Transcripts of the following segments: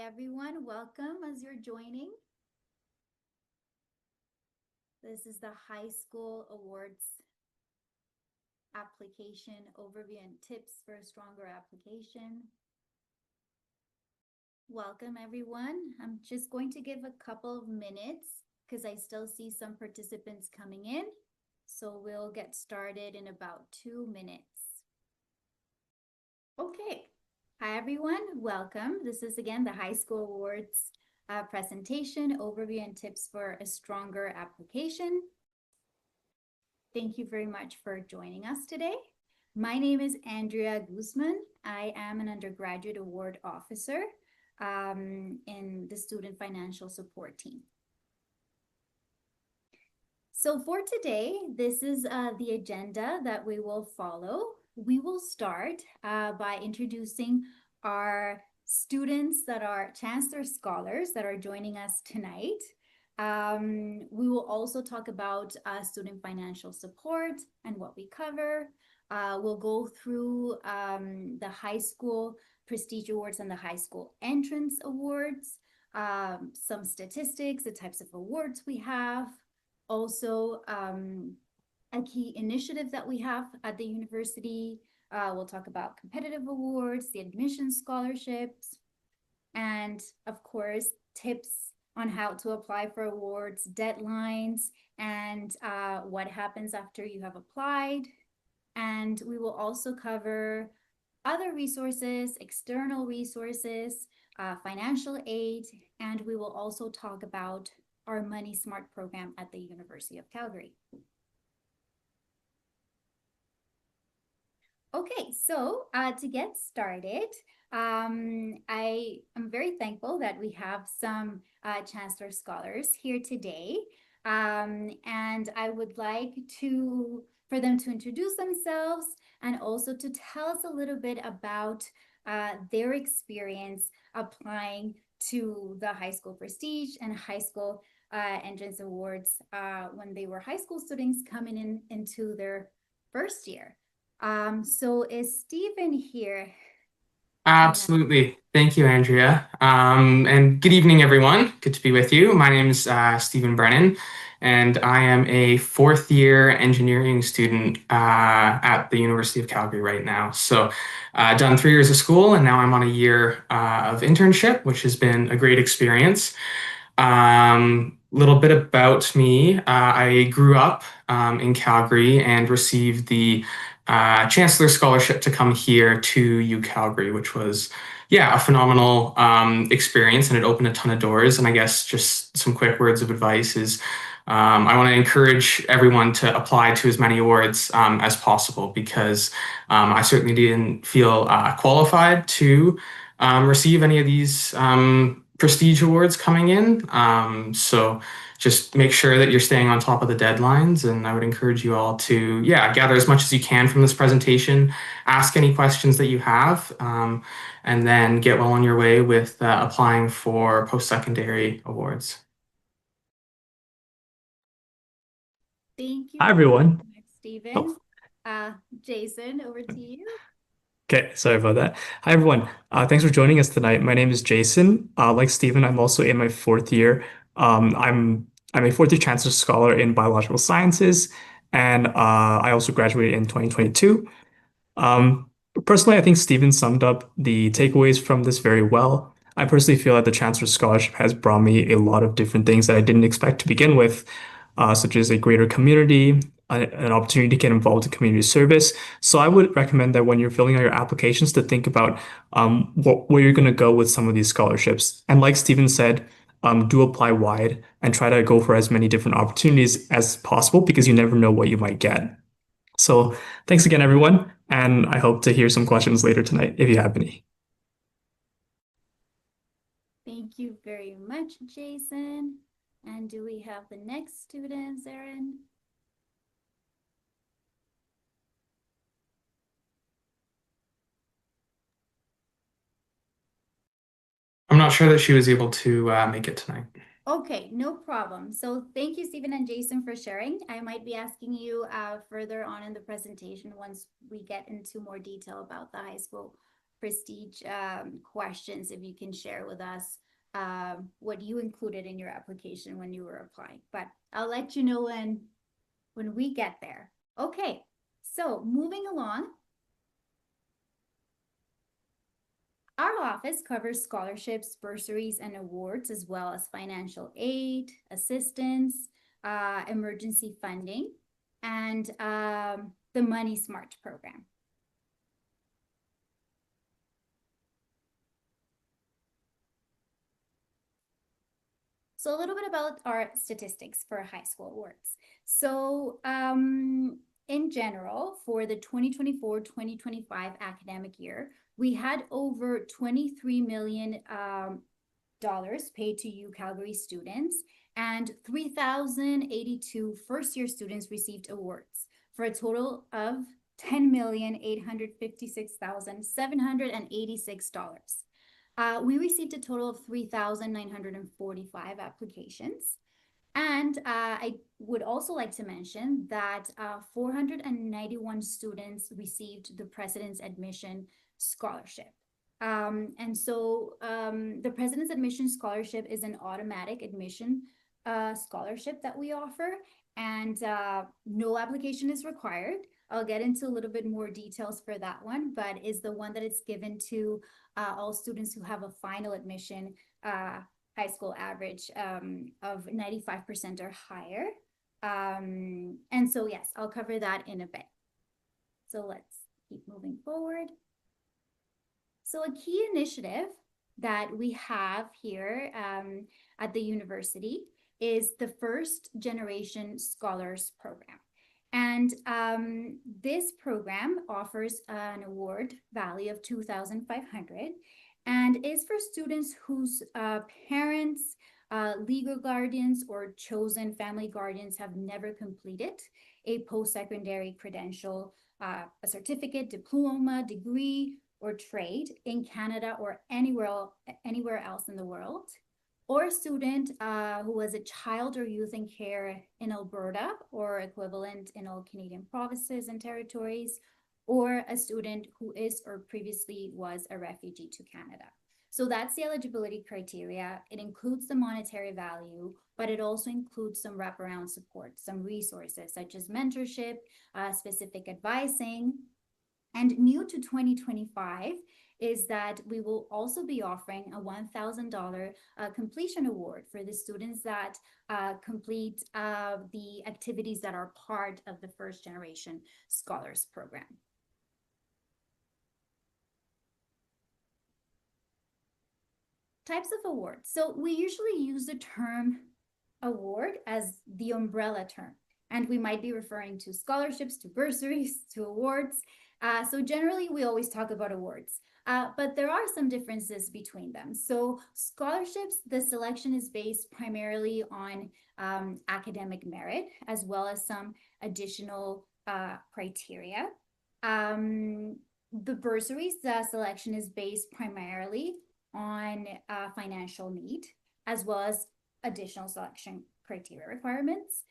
everyone. Welcome as you're joining. This is the High School Awards application overview and tips for a stronger application. Welcome, everyone. I'm just going to give a couple of minutes because I still see some participants coming in. So we'll get started in about 2 minutes. Okay. Hi, everyone. Welcome. This is again the High School Awards presentation, overview, and tips for a stronger application. Thank you very much for joining us today. My name is Andrea Guzman. I am an Undergraduate Award Officer in the Student Financial Support Team. So for today, this is the agenda that we will follow. We will start by introducing our students that are Chancellor Scholars that are joining us tonight. We will also talk about student financial support and what we cover. We'll go through the high school prestige awards and the high school entrance awards, some statistics, the types of awards we have. Also, a key initiative that we have at the university. We'll talk about competitive awards, the admission scholarships, and of course, tips on how to apply for awards, deadlines, and what happens after you have applied. And we will also cover other resources, external resources, financial aid, and we will also talk about our Money Smart program at the University of Calgary. Okay, so to get started, I am very thankful that we have some Chancellor Scholars here today. And I would like for them to introduce themselves and also to tell us a little bit about their experience applying to the high school prestige and high school entrance awards when they were high school students coming into their first year. So is Stephen here? Absolutely. Thank you, Andrea. And good evening, everyone. Good to be with you. My name is Stephen Brennan, and I am a fourth year engineering student at the University of Calgary right now. So done 3 years of school, and now I'm on a year of internship, which has been a great experience. Little bit about me. I grew up in Calgary and received the Chancellor Scholarship to come here to UCalgary, which was, yeah, a phenomenal experience, and it opened a ton of doors. And I guess just some quick words of advice is I want to encourage everyone to apply to as many awards as possible, because I certainly didn't feel qualified to receive any of these prestige awards coming in. So just make sure that you're staying on top of the deadlines. And I would encourage you all to, yeah, gather as much as you can from this presentation, ask any questions that you have, and then get well on your way with applying for post-secondary awards. Thank you. Hi, everyone. Stephen. Jason, over to you. Okay, sorry about that. Hi, everyone. Thanks for joining us tonight. My name is Jason. Like Stephen, I'm also in my fourth year. I'm a fourth year Chancellor Scholar in Biological Sciences, and I also graduated in 2022. Personally, I think Stephen summed up the takeaways from this very well. I personally feel that the Chancellor Scholarship has brought me a lot of different things that I didn't expect to begin with, such as a greater community, an opportunity to get involved in community service. So I would recommend that when you're filling out your applications to think about where you're going to go with some of these scholarships. And like Stephen said, do apply wide and try to go for as many different opportunities as possible, because you never know what you might get. So thanks again, everyone. And I hope to hear some questions later tonight if you have any. Thank you very much, Jason. And do we have the next student, Zarin? I'm not sure that she was able to make it tonight. Okay, no problem. So thank you, Stephen and Jason, for sharing. I might be asking you further on in the presentation once we get into more detail about the high school prestige questions, if you can share with us what you included in your application when you were applying. But I'll let you know when we get there. Okay, so moving along. Our office covers scholarships, bursaries, and awards, as well as financial aid, assistance, emergency funding, and the Money Smart program. So a little bit about our statistics for high school awards. So in general, for the 2024-2025 academic year, we had over $23 million paid to UCalgary students, and 3,082 first-year students received awards for a total of $10,856,786. We received a total of 3,945 applications. And I would also like to mention that 491 students received the President's Admission Scholarship. And so the President's Admission Scholarship is an automatic admission scholarship that we offer, and no application is required. I'll get into a little bit more details for that one, but is the one that it's given to all students who have a final admission high school average of 95% or higher. And so yes, I'll cover that in a bit. So let's keep moving forward. So a key initiative that we have here at the university is the First Generation Scholars Program. And this program offers an award value of $2,500 and is for students whose parents, legal guardians, or chosen family guardians have never completed a post-secondary credential, a certificate, diploma, degree, or trade in Canada or anywhere else in the world, or a student who was a child or youth in care in Alberta or equivalent in all Canadian provinces and territories, or a student who is or previously was a refugee to Canada. So that's the eligibility criteria. It includes the monetary value, but it also includes some wraparound support, some resources such as mentorship, specific advising. And new to 2025 is that we will also be offering a $1,000 completion award for the students that complete the activities that are part of the First Generation Scholars Program. Types of awards. So we usually use the term award as the umbrella term, and we might be referring to scholarships, to bursaries, to awards. So generally, we always talk about awards, but there are some differences between them. So scholarships, the selection is based primarily on academic merit, as well as some additional criteria. The bursaries, the selection is based primarily on financial need, as well as additional selection criteria requirements.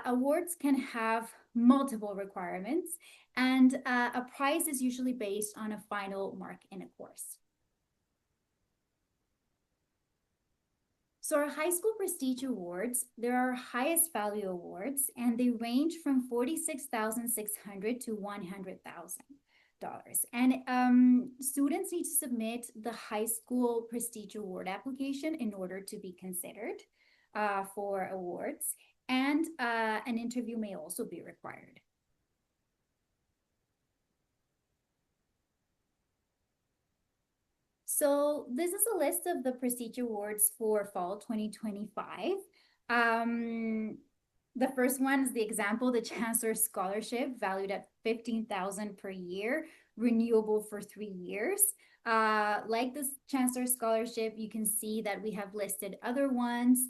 Awards can have multiple requirements, and a prize is usually based on a final mark in a course. So our high school prestige awards, there are highest value awards, and they range from $46,600 to $100,000. And students need to submit the high school prestige award application in order to be considered for awards, and an interview may also be required. So this is a list of the prestige awards for fall 2025. The first one is the example, the Chancellor Scholarship, valued at $15,000 per year, renewable for 3 years. Like this Chancellor Scholarship, you can see that we have listed other ones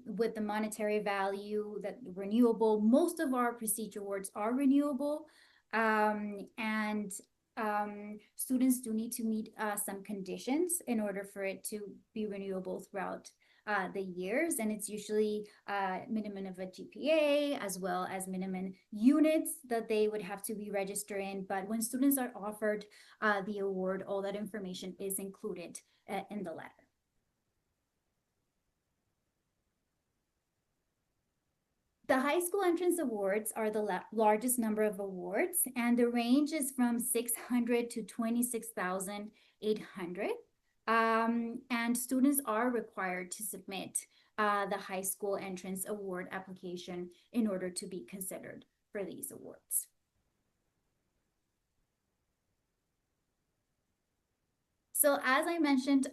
with the monetary value that renewable. Most of our prestige awards are renewable, and students do need to meet some conditions in order for it to be renewable throughout the years, and it's usually minimum of a GPA as well as minimum units that they would have to be registered in. But when students are offered the award, all that information is included in the letter. The high school entrance awards are the largest number of awards, and the range is from 600 to 26,800. And students are required to submit the high school entrance award application in order to be considered for these awards. So as I mentioned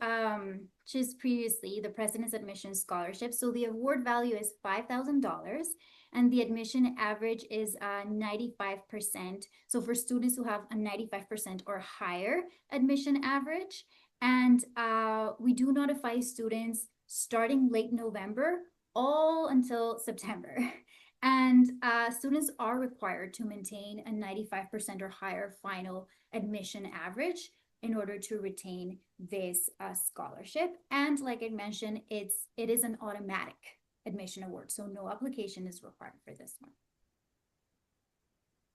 just previously, the President's Admission Scholarship. So the award value is $5,000 and the admission average is 95%. So for students who have a 95% or higher admission average, and we do notify students starting late November all until September. And students are required to maintain a 95% or higher final admission average in order to retain this scholarship. And like I mentioned, it is an automatic admission award, so no application is required for this one.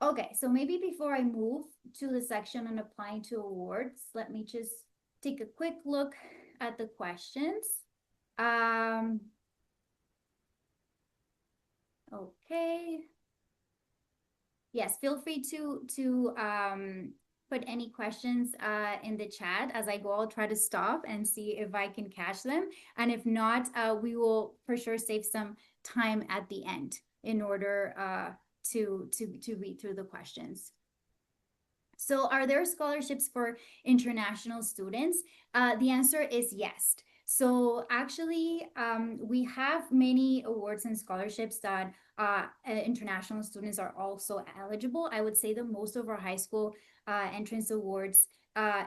Okay, so maybe before I move to the section on applying to awards, let me just take a quick look at the questions. Okay. Yes, feel free to put any questions in the chat as I go. I'll try to stop and see if I can catch them. And if not, we will for sure save some time at the end in order to read through the questions. So are there scholarships for international students? The answer is yes. So actually, we have many awards and scholarships that international students are also eligible. I would say that most of our high school entrance awards,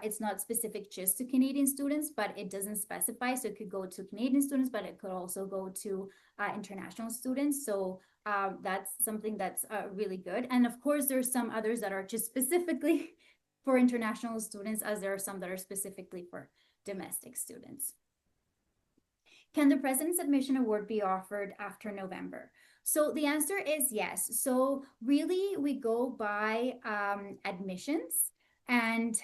it's not specific just to Canadian students, but it doesn't specify. So it could go to Canadian students, but it could also go to international students. So that's something that's really good. And of course, there's some others that are just specifically for international students, as there are some that are specifically for domestic students. Can the President's Admission Award be offered after November? So the answer is yes. So really, we go by admissions. And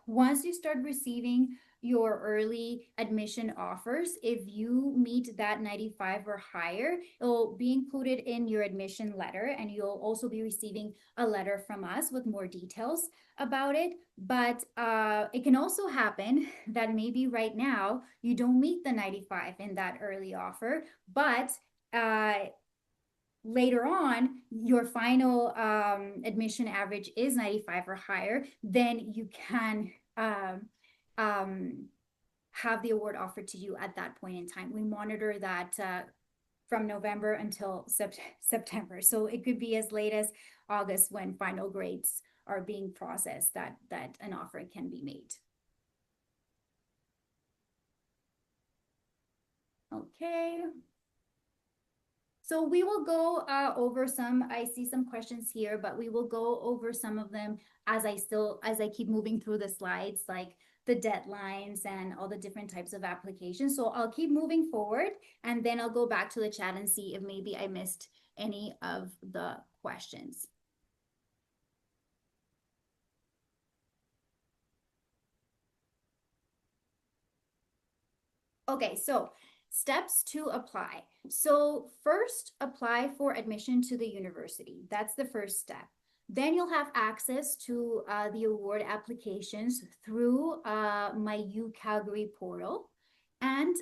once you start receiving your early admission offers, if you meet that 95 or higher, it will be included in your admission letter, and you'll also be receiving a letter from us with more details about it. But it can also happen that maybe right now you don't meet the 95 in that early offer, but later on, your final admission average is 95 or higher, then you can have the award offered to you at that point in time. We monitor that from November until September. So it could be as late as August when final grades are being processed that an offer can be made. Okay. So we will go over some. I see some questions here, but we will go over some of them as I keep moving through the slides, like the deadlines and all the different types of applications. So I'll keep moving forward, and then I'll go back to the chat and see if maybe I missed any of the questions. Okay, so steps to apply. So first, apply for admission to the university. That's the first step. Then you'll have access to the award applications through my UCalgary portal. And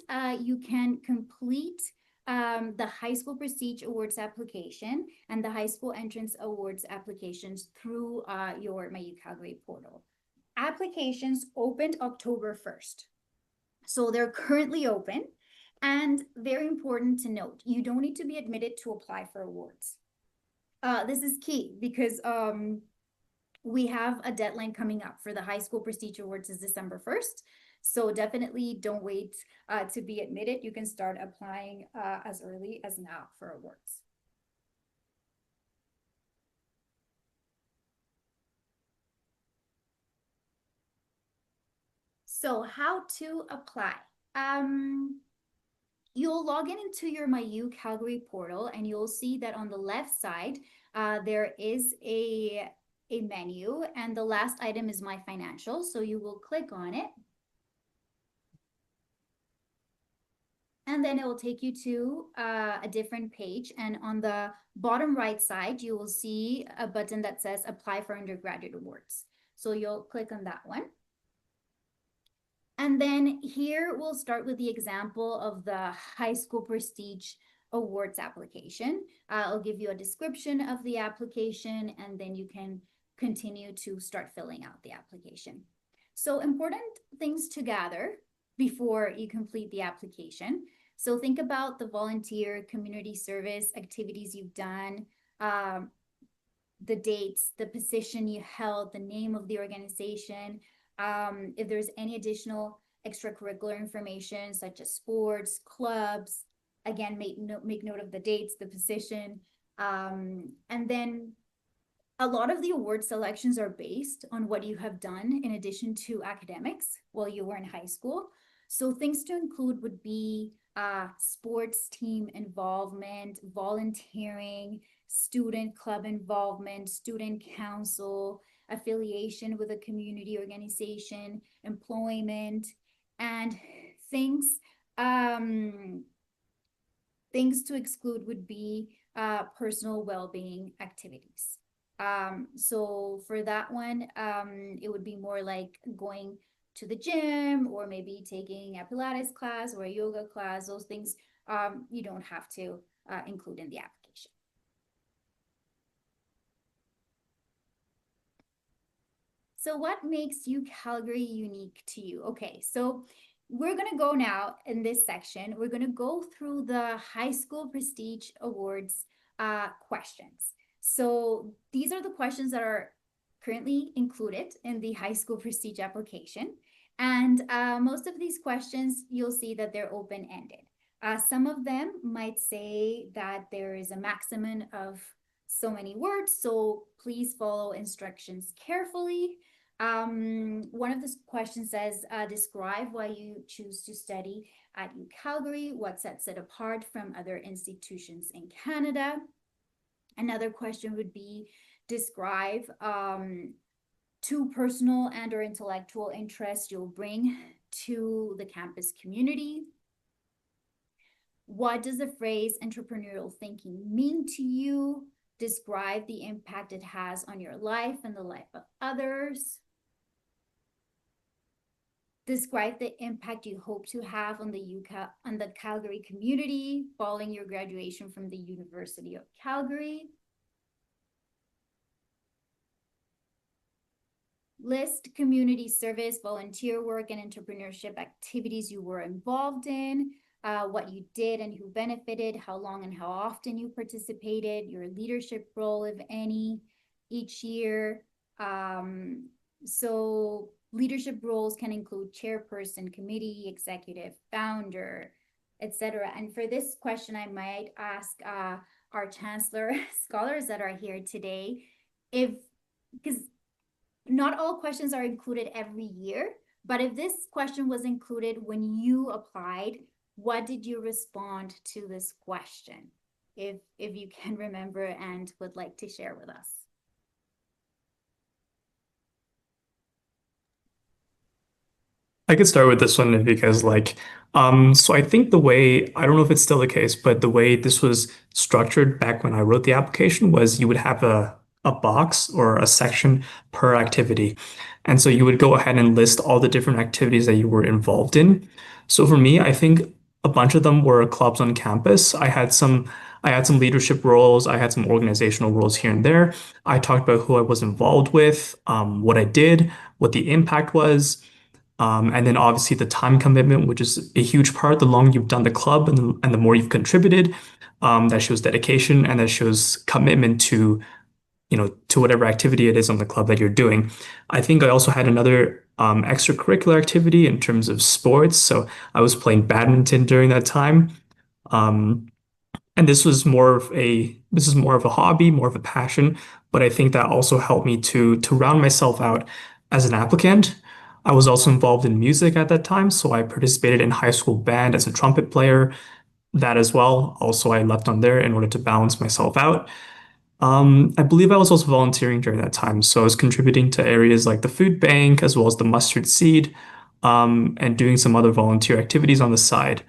you can complete the high school prestige awards application and the high school entrance awards applications through my UCalgary portal. Applications opened October 1st. So they're currently open. And very important to note, you don't need to be admitted to apply for awards. This is key because we have a deadline coming up for the high school prestige awards is December 1st. So definitely don't wait to be admitted. You can start applying as early as now for awards. So how to apply? You'll log into your My UCalgary portal, and you'll see that on the left side, there is a menu, and the last item is My Financial. So you will click on it. And then it will take you to a different page. And on the bottom right side, you will see a button that says Apply for Undergraduate Awards. So you'll click on that one. And then here we'll start with the example of the High School Prestige Awards application. I'll give you a description of the application, and then you can continue to start filling out the application. So important things to gather before you complete the application. So think about the volunteer community service activities you've done, the dates, the position you held, the name of the organization, if there's any additional extracurricular information such as sports, clubs, again, make note of the dates, the position. And then a lot of the award selections are based on what you have done in addition to academics while you were in high school. So things to include would be sports team involvement, volunteering, student club involvement, student council, affiliation with a community organization, employment, and things to exclude would be personal well-being activities. So for that one, it would be more like going to the gym, or maybe taking a Pilates class or a yoga class. Those things you don't have to include in the application. So what makes UCalgary unique to you? Okay, so we're gonna go now in this section, we're gonna go through the High School Prestige Awards questions. So these are the questions that are currently included in the High School Prestige application. And most of these questions, you'll see that they're open-ended. Some of them might say that there is a maximum of so many words, so please follow instructions carefully. One of the questions says, describe why you choose to study at UCalgary, what sets it apart from other institutions in Canada. Another question would be, describe 2 personal and or intellectual interests you'll bring to the campus community. What does the phrase entrepreneurial thinking mean to you? Describe the impact it has on your life and the life of others. Describe the impact you hope to have on the Calgary community following your graduation from the University of Calgary. List community service, volunteer work, and entrepreneurship activities you were involved in, what you did and who benefited, how long and how often you participated, your leadership role, if any, each year. So leadership roles can include chairperson, committee, executive, founder, etc. And for this question, I might ask our Chancellor scholars that are here today, because not all questions are included every year, but if this question was included when you applied, what did you respond to this question? If you can remember and would like to share with us. I could start with this one because so I think the way, I don't know if it's still the case, but the way this was structured back when I wrote the application was you would have a box or a section per activity. And so you would go ahead and list all the different activities that you were involved in. So for me, I think a bunch of them were clubs on campus. I had some leadership roles. I had some organizational roles here and there. I talked about who I was involved with, what I did, what the impact was. And then obviously the time commitment, which is a huge part. The longer you've done the club and the more you've contributed, that shows dedication and that shows commitment to, to whatever activity it is on the club that you're doing. I think I also had another extracurricular activity in terms of sports. So I was playing badminton during that time. And this is more of a hobby, more of a passion, but I think that also helped me to round myself out as an applicant. I was also involved in music at that time, so I participated in high school band as a trumpet player. That as well. Also, I left on there in order to balance myself out. I believe I was also volunteering during that time, so I was contributing to areas like the food bank as well as the mustard seed, and doing some other volunteer activities on the side.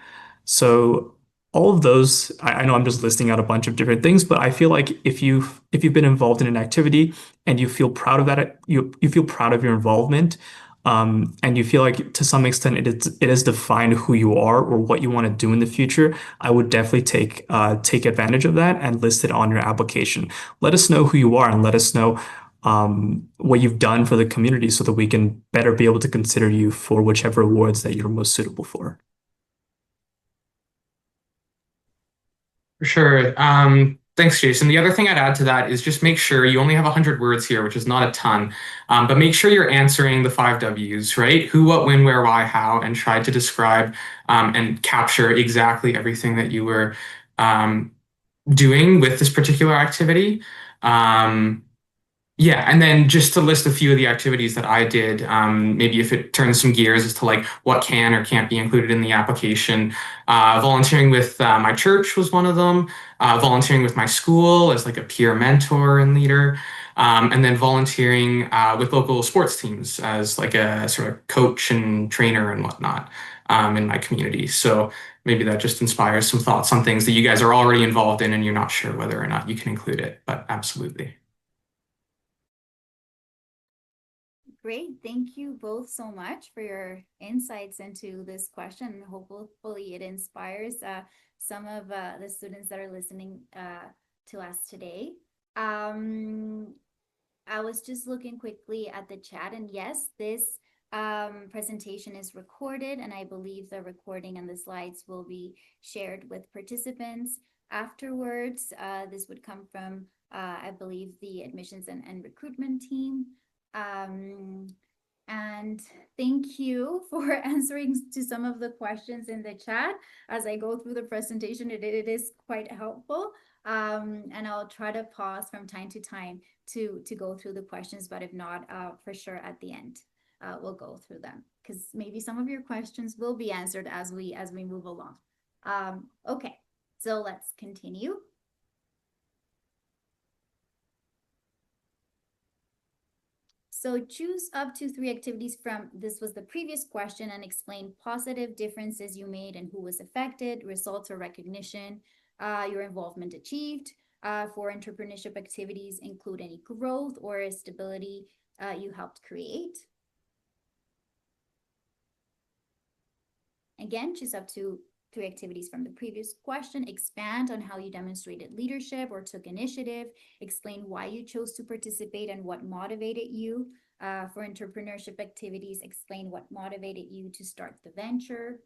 So all of those, I know I'm just listing out a bunch of different things, but I feel like if you've been involved in an activity and you feel proud of that, you feel proud of your involvement, and you feel like to some extent it has defined who you are or what you want to do in the future. I would definitely take advantage of that and list it on your application. Let us know who you are and let us know what you've done for the community so that we can better be able to consider you for whichever awards that you're most suitable for. For sure. Thanks, Jason. The other thing I'd add to that is just make sure you only have 100 words here, which is not a ton, but make sure you're answering the 5 Ws, right? Who, what, when, where, why, how, and try to describe and capture exactly everything that you were doing with this particular activity. Yeah, and then just to list a few of the activities that I did, maybe if it turns some gears as to like what can or can't be included in the application. Volunteering with my church was one of them. Volunteering with my school as like a peer mentor and leader. And then volunteering with local sports teams as like a sort of coach and trainer and whatnot in my community. So maybe that just inspires some thoughts on things that you guys are already involved in and you're not sure whether or not you can include it, but absolutely. Great. Thank you both so much for your insights into this question. Hopefully it inspires some of the students that are listening to us today. I was just looking quickly at the chat, and yes, this presentation is recorded, and I believe the recording and the slides will be shared with participants afterwards. This would come from, I believe, the admissions and recruitment team. And thank you for answering to some of the questions in the chat. As I go through the presentation, it is quite helpful. And I'll try to pause from time to time to go through the questions, but if not, for sure at the end, we'll go through them because maybe some of your questions will be answered as we move along. Okay, so let's continue. So choose up to 3 activities from, this was the previous question, and explain positive differences you made and who was affected, results or recognition, your involvement achieved. For entrepreneurship activities, include any growth or stability you helped create. Again, choose up to 3 activities from the previous question. Expand on how you demonstrated leadership or took initiative. Explain why you chose to participate and what motivated you. For entrepreneurship activities, explain what motivated you to start the venture.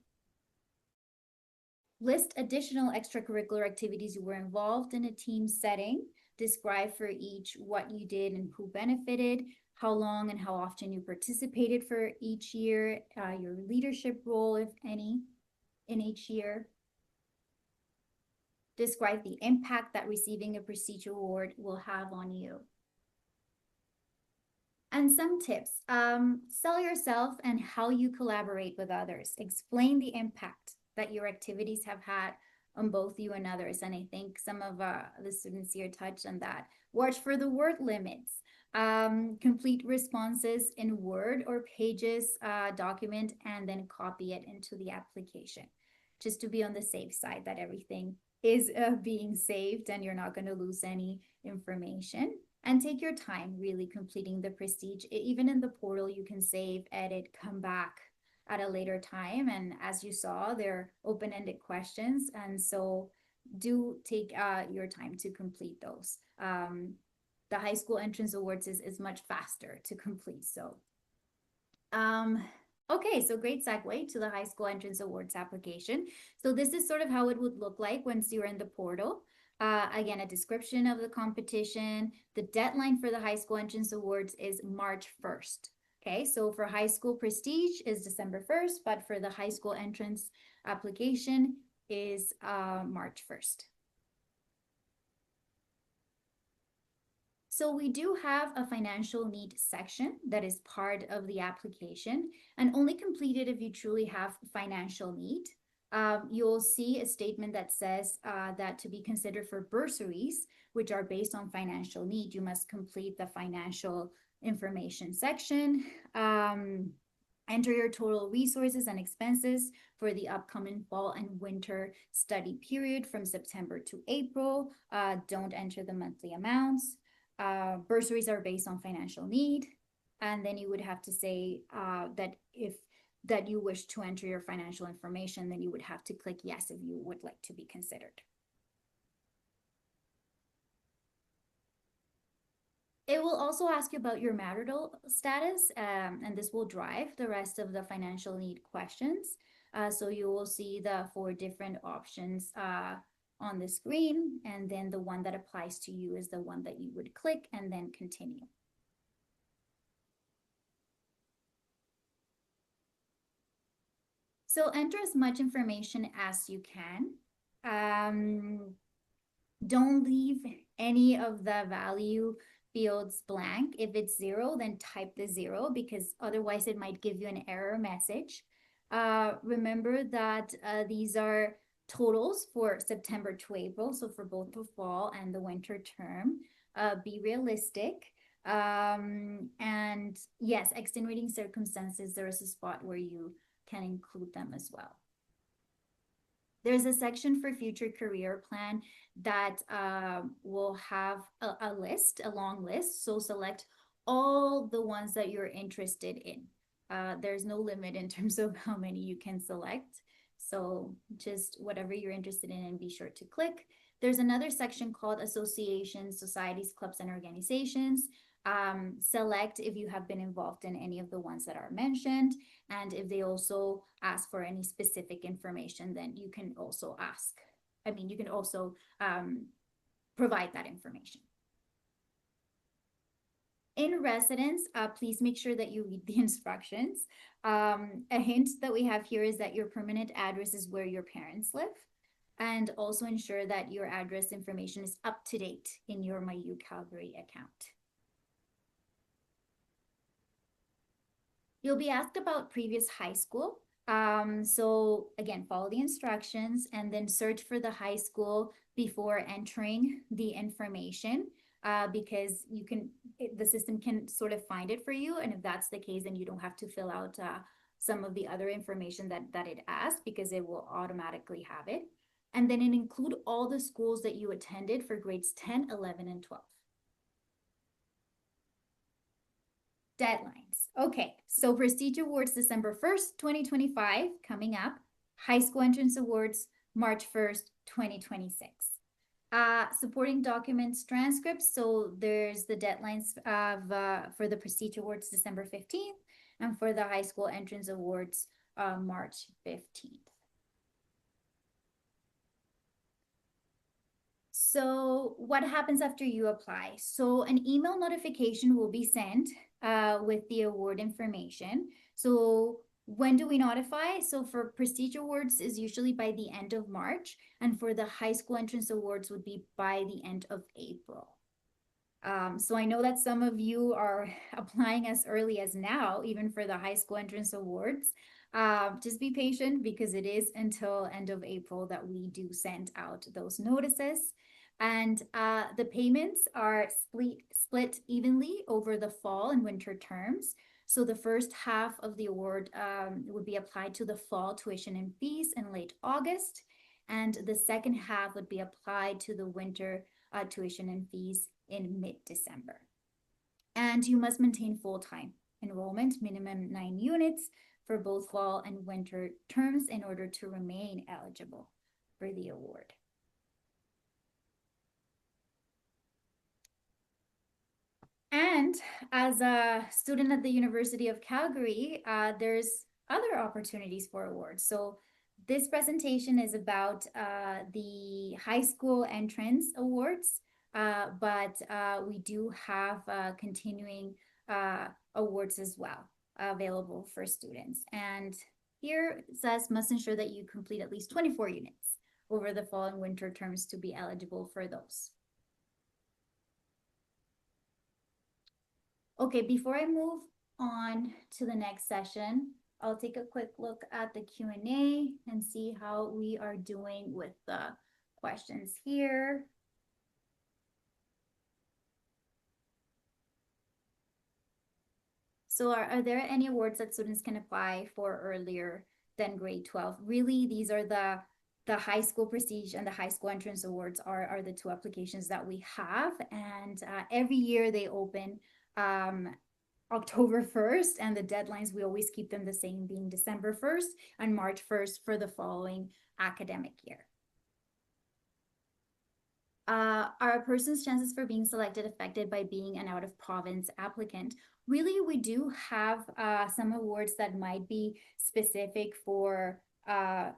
List additional extracurricular activities you were involved in a team setting. Describe for each what you did and who benefited, how long and how often you participated for each year, your leadership role, if any, in each year. Describe the impact that receiving a prestige award will have on you. And some tips, sell yourself and how you collaborate with others. Explain the impact that your activities have had on both you and others. And I think some of the students here touched on that. Watch for the word limits. Complete responses in Word or Pages document and then copy it into the application, just to be on the safe side that everything is being saved and you're not going to lose any information. And take your time really completing the prestige. Even in the portal, you can save, edit, come back at a later time. And as you saw, they're open-ended questions. And so do take your time to complete those. The high school entrance awards is much faster to complete. So, okay, so great segue to the high school entrance awards application. So this is sort of how it would look like once you're in the portal. Again, a description of the competition. The deadline for the high school entrance awards is March 1st. Okay, so for high school prestige is December 1st, but for the high school entrance application is March 1st. So we do have a financial need section that is part of the application and only completed if you truly have financial need. You'll see a statement that says that to be considered for bursaries, which are based on financial need, you must complete the financial information section. Enter your total resources and expenses for the upcoming fall and winter study period from September to April. Don't enter the monthly amounts. Bursaries are based on financial need. And then you would have to say that you wish to enter your financial information, then you would have to click yes if you would like to be considered. It will also ask you about your marital status, and this will drive the rest of the financial need questions. So you will see the 4 different options on the screen, and then the one that applies to you is the one that you would click and then continue. So enter as much information as you can. Don't leave any of the value fields blank. If it's 0, then type the 0 because otherwise it might give you an error message. Remember that these are totals for September to April, so for both the fall and the winter term. Be realistic. And yes, extenuating circumstances, there is a spot where you can include them as well. There's a section for future career plan that will have a list, a long list. So select all the ones that you're interested in. There's no limit in terms of how many you can select. So just whatever you're interested in and be sure to click. There's another section called associations, societies, clubs, and organizations. Select if you have been involved in any of the ones that are mentioned. And if they also ask for any specific information, then you can also you can also provide that information. In residence, please make sure that you read the instructions. A hint that we have here is that your permanent address is where your parents live. And also ensure that your address information is up to date in your My UCalgary account. You'll be asked about previous high school. So again, follow the instructions and then search for the high school before entering the information because the system can sort of find it for you. And if that's the case, then you don't have to fill out some of the other information that it asks because it will automatically have it. And then include all the schools that you attended for grades 10, 11, and 12. Deadlines. Okay, so Prestige Awards December 1st, 2025, coming up. High School Entrance Awards March 1st, 2026. Supporting documents, transcripts. So there's the deadlines for the Prestige Awards December 15th and for the High School Entrance Awards March 15th. So what happens after you apply? So an email notification will be sent with the award information. So when do we notify? So for Prestige Awards is usually by the end of March, and for the High School Entrance Awards would be by the end of April. So I know that some of you are applying as early as now, even for the High School Entrance Awards. Just be patient because it is until end of April that we do send out those notices. And the payments are split evenly over the fall and winter terms. So the first half of the award would be applied to the fall tuition and fees in late August. And the second half would be applied to the winter tuition and fees in mid-December. And you must maintain full-time enrollment, minimum 9 units for both fall and winter terms in order to remain eligible for the award. And as a student at the University of Calgary, there's other opportunities for awards. So this presentation is about the high school entrance awards, but we do have continuing awards as well available for students. And here it says must ensure that you complete at least 24 units over the fall and winter terms to be eligible for those. Okay, before I move on to the next session, I'll take a quick look at the Q&A and see how we are doing with the questions here. So are there any awards that students can apply for earlier than grade 12? Really, these are the high school prestige and the high school entrance awards are the two applications that we have. And every year they open October 1st, and the deadlines, we always keep them the same, being December 1st and March 1st for the following academic year. Are a person's chances for being selected affected by being an out-of-province applicant? Really, we do have some awards that might be specific for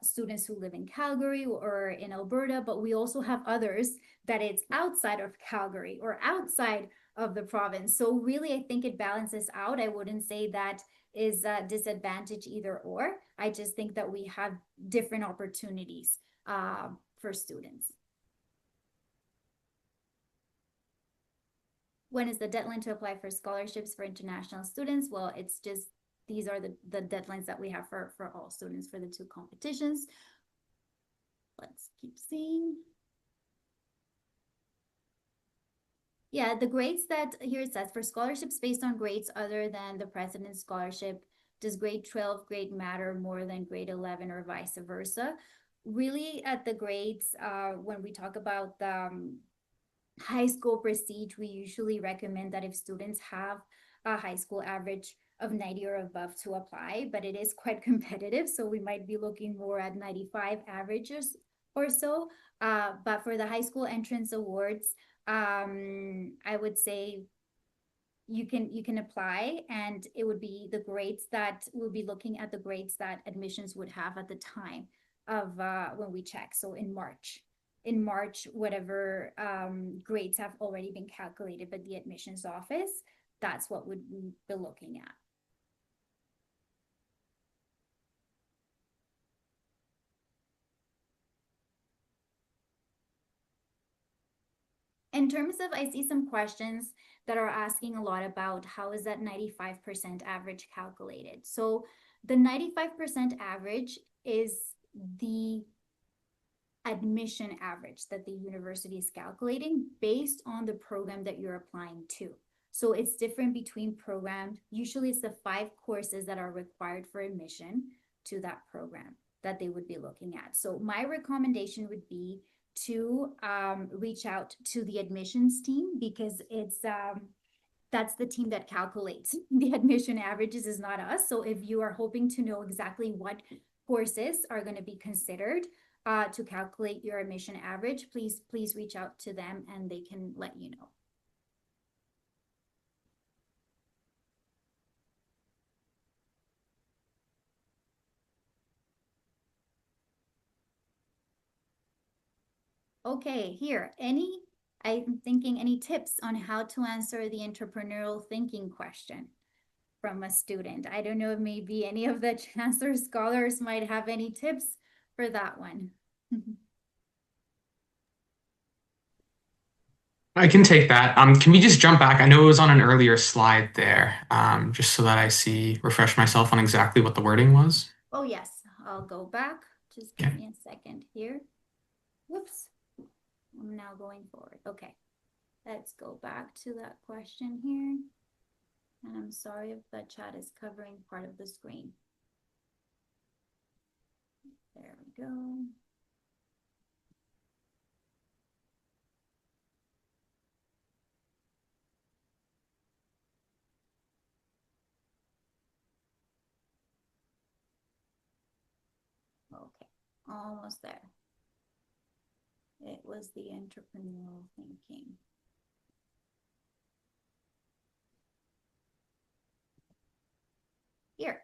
students who live in Calgary or in Alberta, but we also have others that it's outside of Calgary or outside of the province. So really, I think it balances out. I wouldn't say that is a disadvantage either or. I just think that we have different opportunities for students. When is the deadline to apply for scholarships for international students? Well, it's just, these are the deadlines that we have for all students for the two competitions. Let's keep seeing. Yeah, the grades that here it says for scholarships based on grades other than the President's Scholarship, does grade 12 grade matter more than grade 11 or vice versa? Really, at the grades, when we talk about the high school prestige, we usually recommend that if students have a high school average of 90 or above to apply, but it is quite competitive, so we might be looking more at 95 averages or so. But for the high school entrance awards, I would say you can apply, and it would be the grades that we'll be looking at, the grades that admissions would have at the time of when we check. So in March, whatever grades have already been calculated by the admissions office, that's what we'd be looking at. In terms of, I see some questions that are asking a lot about how is that 95% average calculated? So the 95% average is the admission average that the university is calculating based on the program that you're applying to. So it's different between programs. Usually it's the 5 courses that are required for admission to that program that they would be looking at. So my recommendation would be to reach out to the admissions team, because it's that's the team that calculates the admission averages, is not us. So if you are hoping to know exactly what courses are going to be considered to calculate your admission average, please reach out to them and they can let you know. Okay, here, I'm thinking any tips on how to answer the entrepreneurial thinking question from a student? I don't know if maybe any of the Chancellor Scholars might have any tips for that one. I can take that. Can we just jump back? I know it was on an earlier slide there, just so that I refresh myself on exactly what the wording was. Oh, yes, I'll go back. Just give me a second here. Whoops, I'm now going forward. Okay, let's go back to that question here. And I'm sorry if the chat is covering part of the screen. There we go. Okay, almost there. It was the entrepreneurial thinking. Here.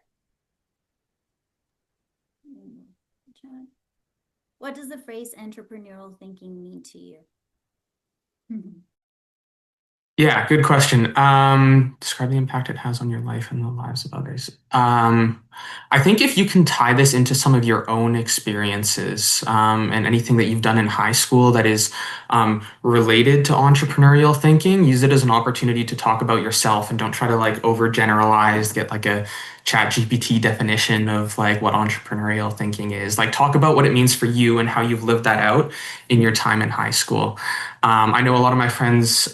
What does the phrase entrepreneurial thinking mean to you? Yeah, good question. Describe the impact it has on your life and the lives of others. I think if you can tie this into some of your own experiences, and anything that you've done in high school that is related to entrepreneurial thinking, use it as an opportunity to talk about yourself and don't try to like overgeneralize, get like a chat GPT definition of like what entrepreneurial thinking is. Like talk about what it means for you and how you've lived that out in your time in high school. I know a lot of my friends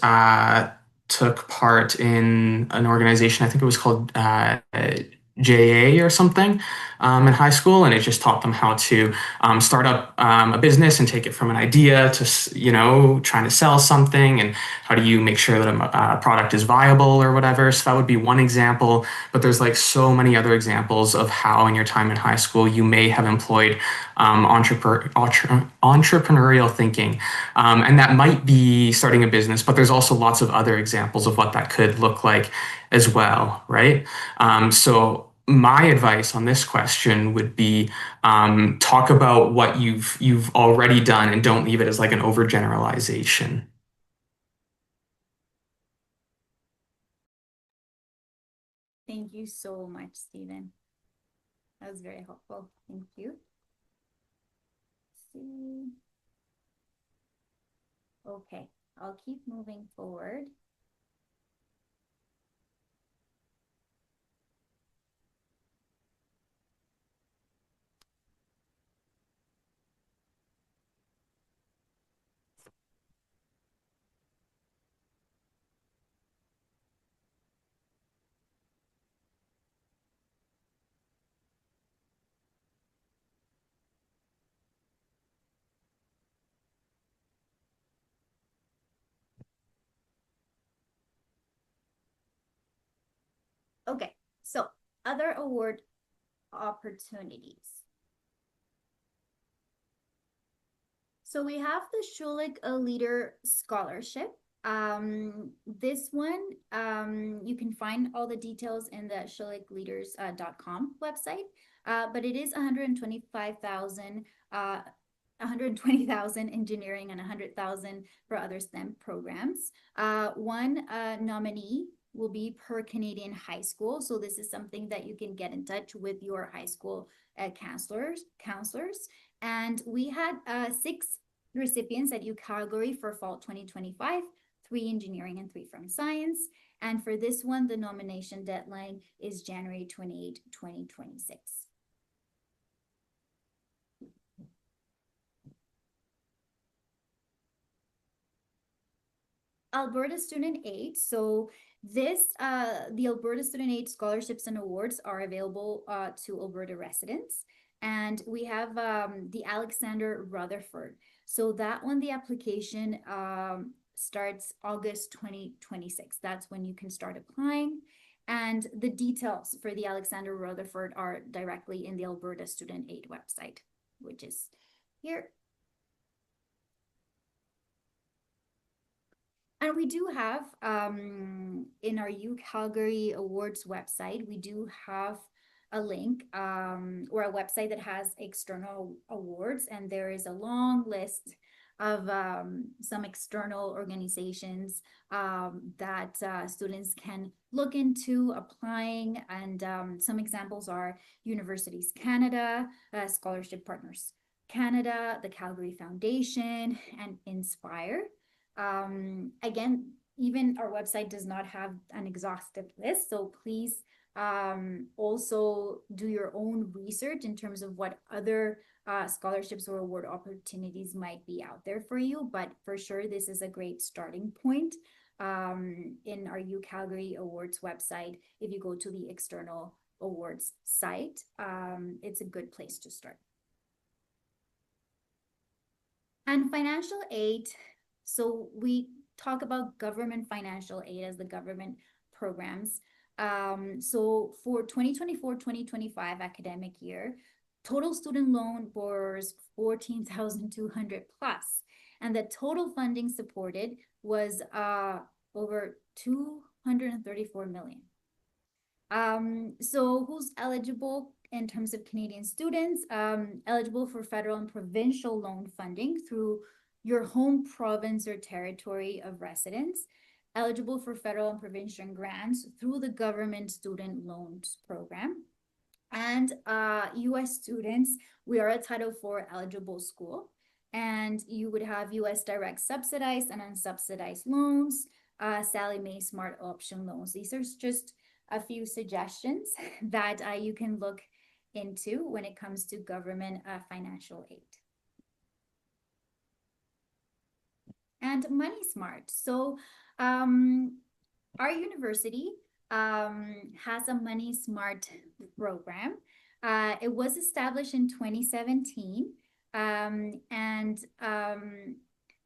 took part in an organization, I think it was called JA or something, in high school, and it just taught them how to start up a business and take it from an idea to, trying to sell something, and how do you make sure that a product is viable or whatever. So that would be one example, but there's like so many other examples of how in your time in high school you may have employed entrepreneurial thinking, and that might be starting a business, but there's also lots of other examples of what that could look like as well, right? So my advice on this question would be talk about what you've already done and don't leave it as like an overgeneralization. Thank you so much, Stephen. That was very helpful. Thank you. Let's see. Okay, I'll keep moving forward. Okay, so other award opportunities. So we have the Schulich a Leader Scholarship. This one, you can find all the details in the schulichleaders.com website, but it is 125,000 120,000 engineering and 100,000 for other STEM programs. One nominee will be per Canadian high school. So this is something that you can get in touch with your high school counselors. And we had 6 recipients at UCalgary for fall 2025, 3 engineering and 3 from science. And for this one, the nomination deadline is January 28, 2026. Alberta Student Aid. So the Alberta Student Aid scholarships and awards are available to Alberta residents. And we have the Alexander Rutherford. So that one, the application starts August 2026. That's when you can start applying. And the details for the Alexander Rutherford are directly in the Alberta Student Aid website, which is here. And we do have, in our UCalgary Awards website, we do have a link or a website that has external awards, and there is a long list of some external organizations that students can look into applying. And some examples are Universities Canada, Scholarship Partners Canada, the Calgary Foundation, and Inspire. Again, even our website does not have an exhaustive list, so please also do your own research in terms of what other scholarships or award opportunities might be out there for you. But for sure, this is a great starting point in our UCalgary Awards website. If you go to the external awards site, it's a good place to start. And financial aid. So we talk about government financial aid as the government programs. So for 2024-2025 academic year, total student loan borrowers 14,200 plus, and the total funding supported was over 234 million. So who's eligible in terms of Canadian students? Eligible for federal and provincial loan funding through your home province or territory of residence, eligible for federal and provincial grants through the government student loans program, And US students, we are a Title IV eligible school, and you would have US direct subsidized and unsubsidized loans, Sallie Mae Smart Option loans. These are just a few suggestions that you can look into when it comes to government financial aid. And Money Smart. So our university has a Money Smart program. It was established in 2017, and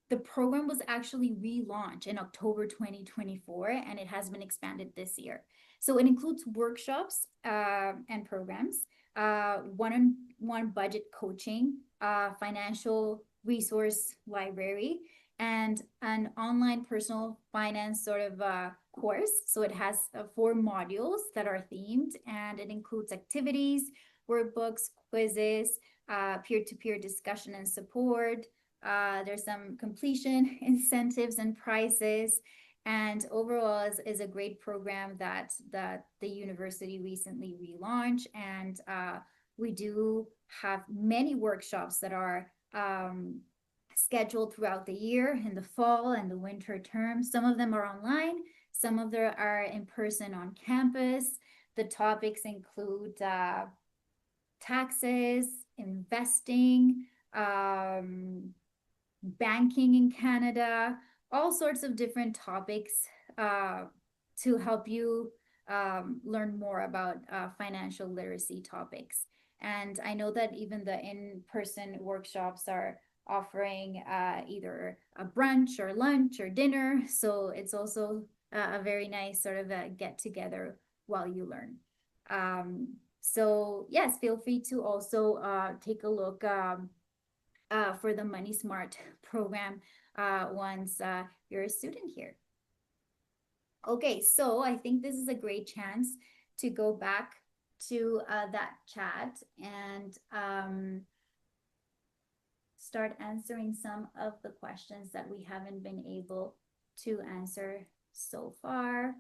the program was actually relaunched in October 2024, and it has been expanded this year. So it includes workshops and programs, one-on-one budget coaching, financial resource library, and an online personal finance sort of course. So it has 4 modules that are themed, and it includes activities, workbooks, quizzes, peer-to-peer discussion and support. There's some completion incentives and prizes. And overall is a great program that the university recently relaunched. And we do have many workshops that are scheduled throughout the year in the fall and the winter term. Some of them are online, some of them are in person on campus. The topics include taxes, investing, banking in Canada, all sorts of different topics to help you learn more about financial literacy topics. And I know that even the in-person workshops are offering either a brunch or lunch or dinner. So it's also a very nice sort of a get together while you learn. So yes, feel free to also take a look for the Money Smart program once you're a student here. Okay, so I think this is a great chance to go back to that chat and start answering some of the questions that we haven't been able to answer so far.